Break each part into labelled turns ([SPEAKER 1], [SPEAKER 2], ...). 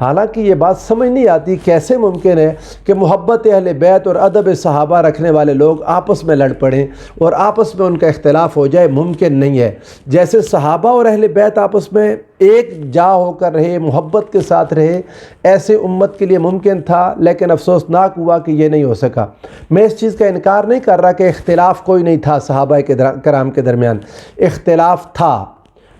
[SPEAKER 1] حالانکہ یہ بات سمجھ نہیں آتی کیسے ممکن ہے کہ محبت اہل بیت اور ادب صحابہ رکھنے والے لوگ آپس میں لڑ پڑیں اور آپس میں ان کا اختلاف ہو جائے، ممکن نہیں ہے۔ جیسے صحابہ اور اہل بیت آپس میں ایک جا ہو کر رہے، محبت کے ساتھ رہے، ایسے امت کے لیے ممکن تھا، لیکن افسوسناک ہوا کہ یہ نہیں ہو سکا۔ میں اس چیز کا انکار نہیں کر رہا کہ اختلاف کوئی نہیں تھا صحابہ کرام کے درمیان، اختلاف تھا،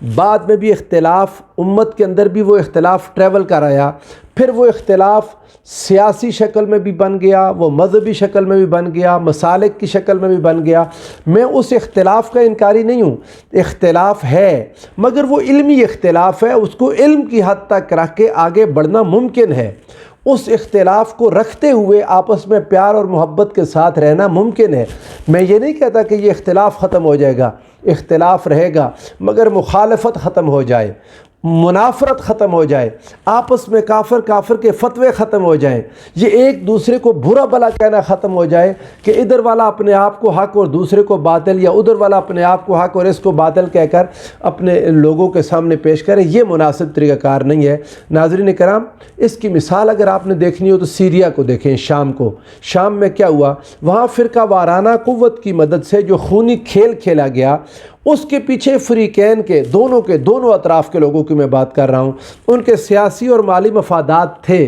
[SPEAKER 1] بعد میں بھی اختلاف، امت کے اندر بھی وہ اختلاف ٹریول کر آیا، پھر وہ اختلاف سیاسی شکل میں بھی بن گیا، وہ مذہبی شکل میں بھی بن گیا، مسالک کی شکل میں بھی بن گیا۔ میں اس اختلاف کا انکاری نہیں ہوں، اختلاف ہے، مگر وہ علمی اختلاف ہے، اس کو علم کی حد تک رکھ کے آگے بڑھنا ممکن ہے۔ اس اختلاف کو رکھتے ہوئے آپس میں پیار اور محبت کے ساتھ رہنا ممکن ہے۔ میں یہ نہیں کہتا کہ یہ اختلاف ختم ہو جائے گا، اختلاف رہے گا، مگر مخالفت ختم ہو جائے، منافرت ختم ہو جائے، آپس میں کافر کے فتوے ختم ہو جائیں، یہ ایک دوسرے کو برا بھلا کہنا ختم ہو جائے کہ ادھر والا اپنے آپ کو حق اور دوسرے کو باطل، یا ادھر والا اپنے آپ کو حق اور اس کو باطل کہہ کر اپنے لوگوں کے سامنے پیش کرے، یہ مناسب طریقہ کار نہیں ہے۔ ناظرین کرام، اس کی مثال اگر آپ نے دیکھنی ہو تو سیریا کو دیکھیں، شام کو۔ شام میں کیا ہوا؟ وہاں فرقہ وارانہ قوت کی مدد سے جو خونی کھیل کھیلا گیا، اس کے پیچھے فریقین کے دونوں اطراف کے لوگوں کی میں بات کر رہا ہوں، ان کے سیاسی اور مالی مفادات تھے،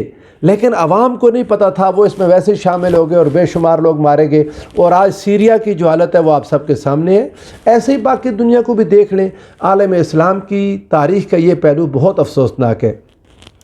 [SPEAKER 1] لیکن عوام کو نہیں پتہ تھا، وہ اس میں ویسے شامل ہو گئے اور بے شمار لوگ مارے گئے، اور آج سیریا کی جو حالت ہے وہ آپ سب کے سامنے ہے۔ ایسے ہی باقی دنیا کو بھی دیکھ لیں، عالم اسلام کی تاریخ کا یہ پہلو بہت افسوسناک ہے،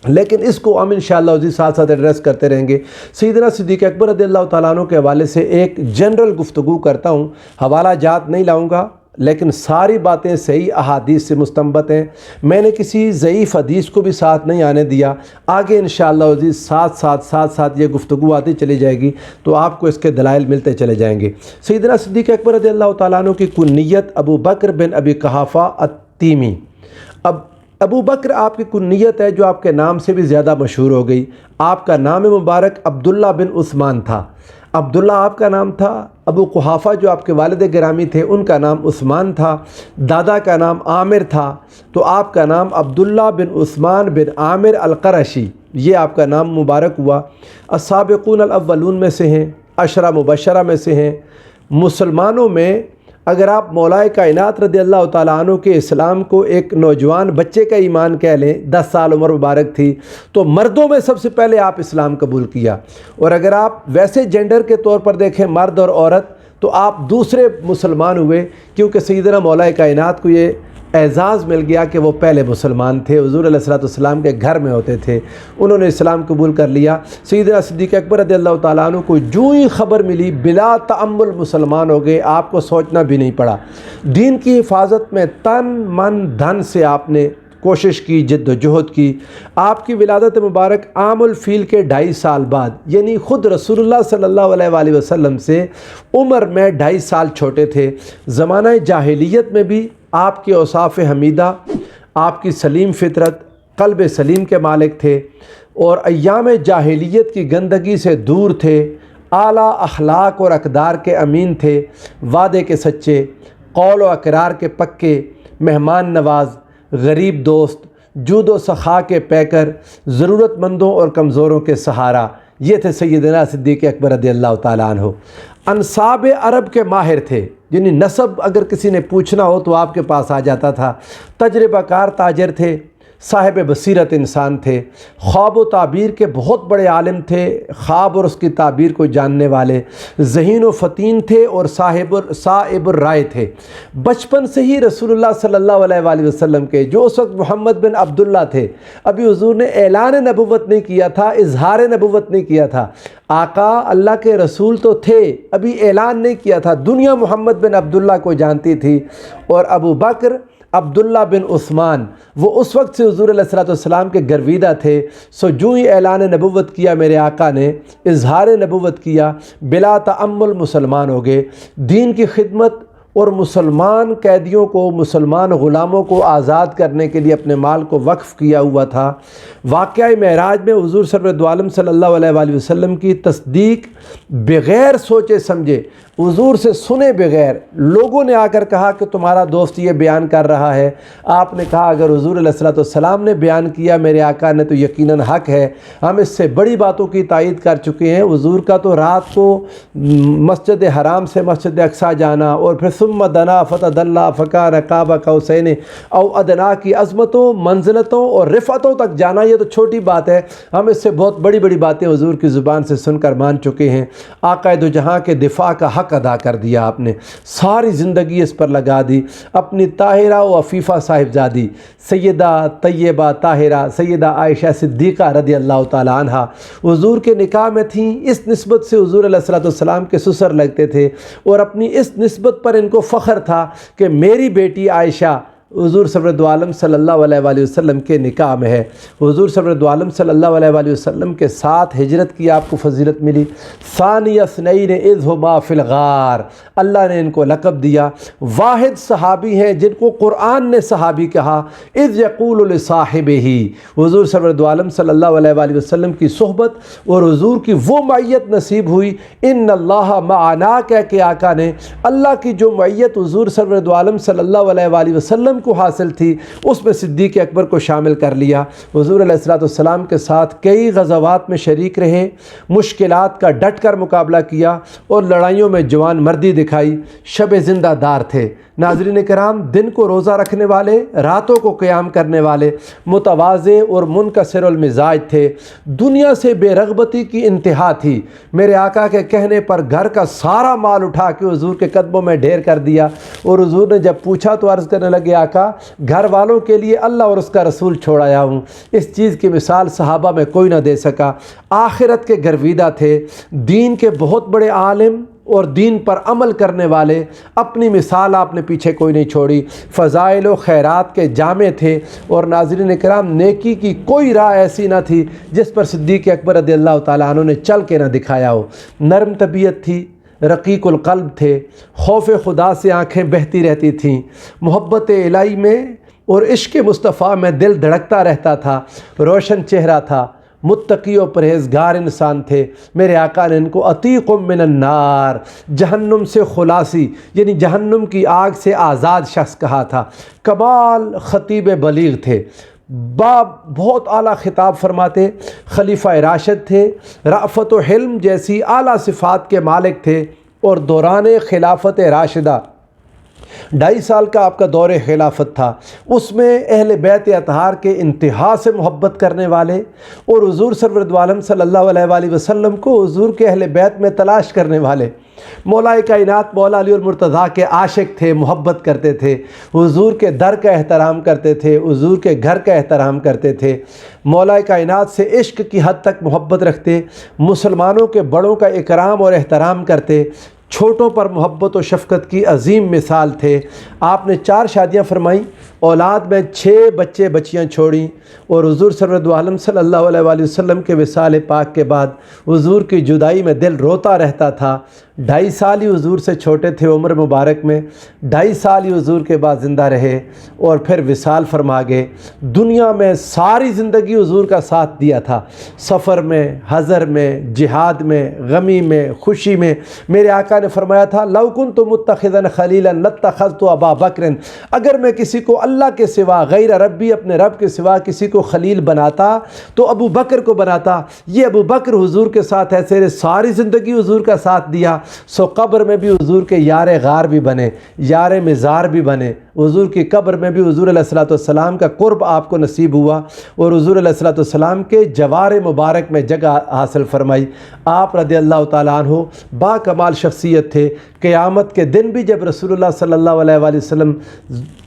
[SPEAKER 1] لیکن اس کو ہم انشاءاللہ عزیز ساتھ ساتھ ایڈریس کرتے رہیں گے۔ سیدنا صدیق اکبر رضی اللہ تعالیٰ عنہ کے حوالے سے ایک جنرل گفتگو کرتا ہوں، حوالہ جات نہیں لاؤں گا، لیکن ساری باتیں صحیح احادیث سے مستنبط ہیں، میں نے کسی ضعیف حدیث کو بھی ساتھ نہیں آنے دیا۔ آگے انشاءاللہ عزیز ساتھ یہ گفتگو آتی چلی جائے گی تو آپ کو اس کے دلائل ملتے چلے جائیں گے۔ سیدنا صدیق اکبر رضی اللہ تعالیٰ عنہ کی کنیت ابو بکر بن ابی قحافہ التیمی۔ اب ابو بکر آپ کی کنیت ہے جو آپ کے نام سے بھی زیادہ مشہور ہو گئی۔ آپ کا نام مبارک عبداللہ بن عثمان تھا، عبداللہ آپ کا نام تھا، ابو قحافہ جو آپ کے والد گرامی تھے ان کا نام عثمان تھا، دادا کا نام عامر تھا، تو آپ کا نام عبداللہ بن عثمان بن عامر القرشی، یہ آپ کا نام مبارک ہوا۔ السابقون الاولون میں سے ہیں، عشرہ مبشرہ میں سے ہیں۔ مسلمانوں میں اگر آپ مولا کائنات رضی اللہ تعالیٰ عنہ کے اسلام کو ایک نوجوان بچے کا ایمان کہہ لیں، 10 سال عمر مبارک تھی، تو مردوں میں سب سے پہلے آپ اسلام قبول کیا، اور اگر آپ ویسے جینڈر کے طور پر دیکھیں مرد اور عورت تو آپ دوسرے مسلمان ہوئے، کیونکہ سیدنا مولا کائنات کو یہ اعزاز مل گیا کہ وہ پہلے مسلمان تھے، حضور علیہ السلام کے گھر میں ہوتے تھے، انہوں نے اسلام قبول کر لیا۔ سیدنا صدیق اکبر رضی اللہ تعالیٰ عنہ کو جو ہی خبر ملی بلا تأمل مسلمان ہو گئے، آپ کو سوچنا بھی نہیں پڑا۔ دین کی حفاظت میں تن من دھن سے آپ نے کوشش کی، جد و جہد کی۔ آپ کی ولادت مبارک عام الفیل کے 2.5 سال بعد، یعنی خود رسول اللہ صلی اللہ علیہ وآلہ وسلم سے عمر میں 2.5 سال چھوٹے تھے۔ زمانہ جاہلیت میں بھی آپ کے اوصاف حمیدہ، آپ کی سلیم فطرت، قلب سلیم کے مالک تھے، اور ایام جاہلیت کی گندگی سے دور تھے، اعلیٰ اخلاق اور اقدار کے امین تھے، وعدے کے سچے، قول و اقرار کے پکے، مہمان نواز، غریب دوست، جود و سخا کے پیکر، ضرورت مندوں اور کمزوروں کے سہارا، یہ تھے سیدنا صدیق اکبر رضی اللہ تعالیٰ عنہ۔ انصاب عرب کے ماہر تھے، یعنی نسب اگر کسی نے پوچھنا ہو تو آپ کے پاس آ جاتا تھا۔ تجربہ کار تاجر تھے، صاحب بصیرت انسان تھے، خواب و تعبیر کے بہت بڑے عالم تھے، خواب اور اس کی تعبیر کو جاننے والے، ذہین و فتین تھے اور صائب الرائے تھے۔ بچپن سے ہی رسول اللہ صلی اللہ علیہ وآلہ وسلم کے، جو اس وقت محمد بن عبداللہ تھے، ابھی حضور نے اعلان نبوت نہیں کیا تھا، اظہار نبوت نہیں کیا تھا، آقا اللہ کے رسول تو تھے، ابھی اعلان نہیں کیا تھا، دنیا محمد بن عبداللہ کو جانتی تھی، اور ابو بکر عبداللہ بن عثمان وہ اس وقت سے حضور علیہ السلام کے گرویدہ تھے۔ سو جو ہی اعلان نبوت کیا میرے آقا نے، اظہار نبوت کیا، بلا تأمل مسلمان ہو گئے، دین کی خدمت اور مسلمان قیدیوں کو، مسلمان غلاموں کو آزاد کرنے کے لیے اپنے مال کو وقف کیا ہوا تھا۔ واقعہ معراج میں حضور سرور دو عالم صلی اللہ علیہ وآلہ وسلم کی تصدیق بغیر سوچے سمجھے حضور سے سنے بغیر لوگوں نے آ کر کہا کہ تمہارا دوست یہ بیان کر رہا ہے، آپ نے کہا اگر حضور علیہ الصلوۃ والسلام نے بیان کیا میرے آقا نے تو یقیناً حق ہے، ہم اس سے بڑی باتوں کی تائید کر چکے ہیں۔ حضور کا تو رات کو مسجد حرام سے مسجد اقصیٰ جانا اور پھر ثم دنا فتدلی فکان قاب قوسین او ادنیٰ کی عظمتوں، منزلتوں اور رفعتوں تک جانا یہ تو چھوٹی بات ہے، ہم اس سے بہت بڑی بڑی باتیں حضور کی زبان سے سن کر مان چکے ہیں۔ آقا دو جہاں کے دفاع کا حق ادا کر دیا آپ نے، ساری زندگی اس پر لگا دی۔ اپنی طاہرہ و عفیفہ صاحبزادی سیدہ طیبہ طاہرہ سیدہ عائشہ صدیقہ رضی اللہ تعالیٰ عنہ حضور کے نکاح میں تھیں، اس نسبت سے حضور علیہ الصلوۃ والسلام کے سسر لگتے تھے، اور اپنی اس نسبت پر ان کو فخر تھا کہ میری بیٹی عائشہ حضور سرور دو عالم صلی اللہ علیہ وآلہ وسلم کے نکاح میں ہے۔ حضور سرور دو عالم صلی اللہ علیہ وآلہ وسلم کے ساتھ ہجرت کی آپ کو فضیلت ملی۔ ثانی اثنین اذ ہما فی الغار، اللہ نے ان کو لقب دیا۔ واحد صحابی ہیں جن کو قرآن نے صحابی کہا، اذ یقول لصاحبہ، حضور سرور دو عالم صلی اللہ علیہ وآلہ وسلم کی صحبت اور حضور کی وہ معیت نصیب ہوئی۔ ان اللہ معنا کہہ کے آقا نے اللہ کی جو معیت حضور سرور دو عالم صلی اللہ علیہ وآلہ وسلم کو حاصل تھی اس میں صدیق اکبر کو شامل کر لیا۔ حضور علیہ الصلوۃ والسلام کے ساتھ کئی غزوات میں شریک رہے، مشکلات کا ڈٹ کر مقابلہ کیا اور لڑائیوں میں جوان مردی دکھائی، شب زندہ دار تھے۔ ناظرین کرام، دن کو روزہ رکھنے والے، راتوں کو قیام کرنے والے، متواضع اور منکسر المزاج تھے۔ دنیا سے بے رغبتی کی انتہا تھی۔ میرے آقا کے کہنے پر گھر کا سارا مال اٹھا کے حضور کے قدموں میں ڈھیر کر دیا، اور حضور نے جب پوچھا تو عرض کرنے لگے آقا گھر والوں کے لیے اللہ اور اس کا رسول چھوڑ آیا ہوں۔ اس چیز کی مثال صحابہ میں کوئی نہ دے سکا۔ آخرت کے گرویدہ تھے، دین کے بہت بڑے عالم اور دین پر عمل کرنے والے، اپنی مثال آپ نے پیچھے کوئی نہیں چھوڑی۔ فضائل و خیرات کے جامع تھے، اور ناظرین کرام نیکی کی کوئی راہ ایسی نہ تھی جس پر صدیق اکبر رضی اللہ تعالیٰ عنہ نے چل کے نہ دکھایا ہو۔ نرم طبیعت تھی، رقیق القلب تھے، خوف خدا سے آنکھیں بہتی رہتی تھیں، محبت الہی میں اور عشق مصطفیٰ میں دل دھڑکتا رہتا تھا، روشن چہرہ تھا، متقی و پرہیزگار انسان تھے۔ میرے آقا نے ان کو عتیق من النار، جہنم سے خلاصی یعنی جہنم کی آگ سے آزاد شخص کہا تھا۔ کمال خطیب بلیغ تھے، بہت اعلیٰ خطاب فرماتے، خلیفہ راشد تھے، رأفت و حلم جیسی اعلیٰ صفات کے مالک تھے، اور دوران خلافت راشدہ 2.5 سال کا آپ کا دور خلافت تھا، اس میں اہل بیت اطہار کے انتہا سے محبت کرنے والے اور حضور سرور دو عالم صلی اللہ علیہ وآلہ وسلم کو حضور کے اہل بیت میں تلاش کرنے والے، مولا کائنات مولا علی المرتضیٰ کے عاشق تھے، محبت کرتے تھے، حضور کے در کا احترام کرتے تھے، حضور کے گھر کا احترام کرتے تھے، مولا کائنات سے عشق کی حد تک محبت رکھتے، مسلمانوں کے بڑوں کا اکرام اور احترام کرتے، چھوٹوں پر محبت و شفقت کی عظیم مثال تھے۔ آپ نے 4 شادیاں فرمائیں، اولاد میں 6 بچے بچیاں چھوڑیں، اور حضور سرور دو عالم صلی اللہ علیہ وآلہ وسلم کے وصال پاک کے بعد حضور کی جدائی میں دل روتا رہتا تھا۔ 2.5 سال ہی حضور سے چھوٹے تھے عمر مبارک میں، 2.5 سال ہی حضور کے بعد زندہ رہے اور پھر وصال فرما گئے۔ دنیا میں ساری زندگی حضور کا ساتھ دیا تھا، سفر میں، حضر میں، جہاد میں، غمی میں، خوشی میں۔ میرے آقا نے فرمایا تھا لو کنت متخذا خلیلا لاتخذت ابا بکر، اگر میں کسی کو اللہ کے سوا غیر ربی اپنے رب کے سوا کسی کو خلیل بناتا تو ابو بکر کو بناتا۔ یہ ابو بکر حضور کے ساتھ ایسے ساری زندگی حضور کا ساتھ دیا، سو قبر میں بھی حضور کے یار غار بھی بنے، یار مزار بھی بنے۔ حضور کی قبر میں بھی حضور علیہ الصلوۃ والسلام کا قرب آپ کو نصیب ہوا، اور حضور علیہ الصلوۃ والسلام کے جوار مبارک میں جگہ حاصل فرمائی۔ آپ رضی اللہ تعالیٰ عنہ با کمال شخصیت تھے۔ قیامت کے دن بھی جب رسول اللہ صلی اللہ علیہ وآلہ وسلم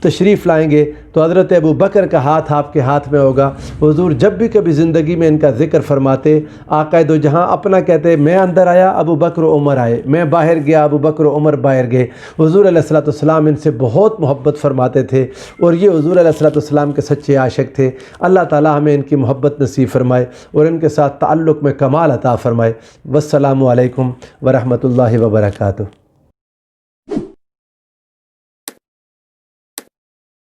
[SPEAKER 1] تشریف لائیں گے تو حضرت ابو بکر کا ہاتھ آپ کے ہاتھ میں ہوگا۔ حضور جب بھی کبھی زندگی میں ان کا ذکر فرماتے، آقا دو جہاں اپنا کہتے، میں اندر آیا ابو بکر و عمر آئے، میں باہر گیا ابو بکر و عمر باہر گئے۔ حضور علیہ الصلوۃ والسلام ان سے بہت محبت فرماتے تھے، اور یہ حضور علیہ الصلوۃ والسلام کے سچے عاشق تھے۔ اللہ تعالیٰ ہمیں ان کی محبت نصیب فرمائے اور ان کے ساتھ تعلق میں کمال عطا فرمائے۔ والسلام علیکم ورحمۃ اللہ وبرکاتہ۔